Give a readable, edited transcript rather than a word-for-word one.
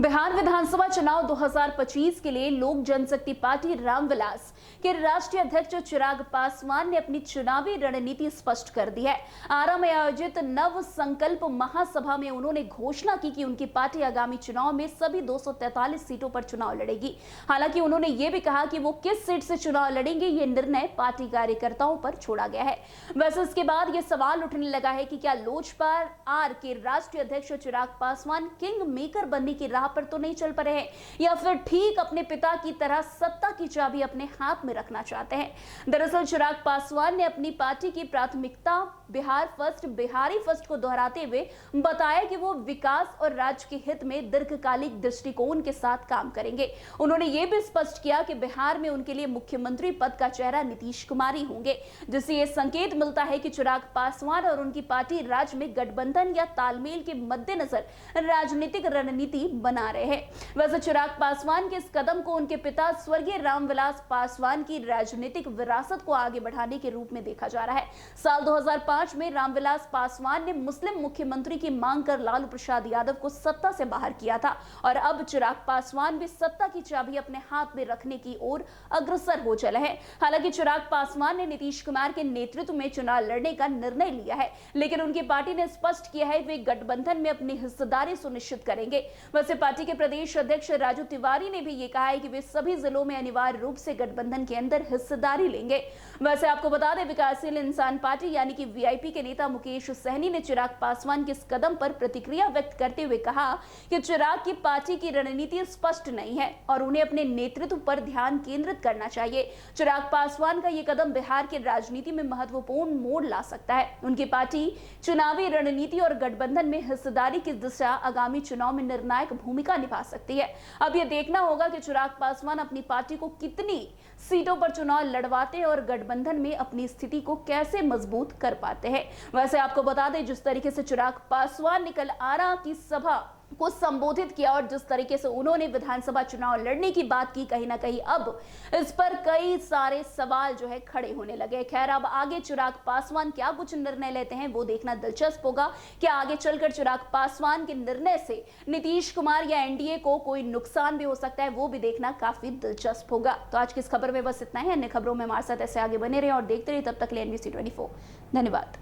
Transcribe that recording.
बिहार विधानसभा चुनाव 2025 के लिए लोक जनशक्ति पार्टी रामविलास के राष्ट्रीय अध्यक्ष चिराग पासवान ने अपनी चुनावी रणनीति स्पष्ट कर दी है। आरा में आयोजित नव संकल्प महासभा में उन्होंने घोषणा की कि उनकी पार्टी आगामी चुनाव में सभी 243 सीटों पर चुनाव लड़ेगी। हालांकि उन्होंने ये भी कहा कि वो किस सीट से चुनाव लड़ेंगे ये निर्णय पार्टी कार्यकर्ताओं पर छोड़ा गया है। वैसे इसके बाद ये सवाल उठने लगा है कि क्या लोजपा आर के राष्ट्रीय अध्यक्ष चिराग पासवान किंग मेकर बनने की राह पर तो नहीं चल पड़े हैं या फिर ठीक अपने पिता की तरह सत्ता की चाबी अपने हाथ में रखना चाहते हैं। दरअसल चिराग पासवान ने अपनी पार्टी की प्राथमिकता बिहार फर्स्ट, बिहारी फर्स्ट को दोहराते हुए बताया कि वो विकास और राज्य के हित में दीर्घकालिक दृष्टिकोण के साथ काम करेंगे। उन्होंने ये भी स्पष्ट किया कि बिहार में उनके लिए मुख्यमंत्री पद का चेहरा नीतीश कुमार ही होंगे, जिससे ये संकेत मिलता है कि चिराग पासवान और उनकी पार्टी राज्य में गठबंधन या तालमेल के मद्देनजर राजनीतिक रणनीति बना रहे हैं। वैसे चिराग पासवान के इस कदम को उनके पिता स्वर्गीय रामविलास पासवान की राजनीतिक विरासत को आगे बढ़ाने के रूप में देखा जा रहा है। साल 2005 में रामविलास पासवान ने मुस्लिम मुख्यमंत्री की मांग कर लालू प्रसाद यादव को सत्ता से बाहर किया था और अब चिराग पासवान भी सत्ता की चाबी अपने हाथ में रखने की ओर अग्रसर हो चले हैं। हालांकि चिराग पासवान ने नीतीश कुमार के नेतृत्व में चुनाव लड़ने का निर्णय लिया है, लेकिन उनकी पार्टी ने स्पष्ट किया है वे गठबंधन में अपनी हिस्सेदारी सुनिश्चित करेंगे। वैसे पार्टी के प्रदेश अध्यक्ष राजू तिवारी ने भी ये कहा है कि वे सभी जिलों में अनिवार्य रूप से गठबंधन के अंदर हिस्सेदारी लेंगे। वैसे आपको बता दें, विकासशील इंसान पार्टी यानी कि वीआईपी के नेता मुकेश सहनी ने चिराग पासवान के इस कदम पर प्रतिक्रिया व्यक्त करते हुए कहा कि चिराग की पार्टी की रणनीति स्पष्ट नहीं है और उन्हें अपने नेतृत्व पर ध्यान केंद्रित करना चाहिए। चिराग पासवान का ये कदम बिहार की राजनीति में महत्वपूर्ण मोड़ ला सकता है। उनकी पार्टी चुनावी रणनीति और गठबंधन में हिस्सेदारी की दिशा आगामी चुनाव में निर्णायक भूमिका निभा सकती है। अब यह देखना होगा कि चिराग पासवान अपनी पार्टी को कितनी सीटों पर चुनाव लड़वाते हैं और गठबंधन में अपनी स्थिति को कैसे मजबूत कर पाते हैं। वैसे आपको बता दें, जिस तरीके से चिराग पासवान ने कल आरा की सभा को संबोधित किया और जिस तरीके से उन्होंने विधानसभा चुनाव लड़ने की बात की, कहीं ना कहीं अब इस पर कई सारे सवाल जो है खड़े होने लगे। खैर, अब आगे चिराग पासवान क्या कुछ निर्णय लेते हैं वो देखना दिलचस्प होगा। क्या आगे चलकर चिराग पासवान के निर्णय से नीतीश कुमार या एनडीए को कोई नुकसान भी हो सकता है, वो भी देखना काफी दिलचस्प होगा। तो आज की इस खबर में बस इतना ही। अन्य खबरों में हमारे साथ ऐसे आगे बने रहे और देखते रहे। तब तक के लिए NBC 24 धन्यवाद।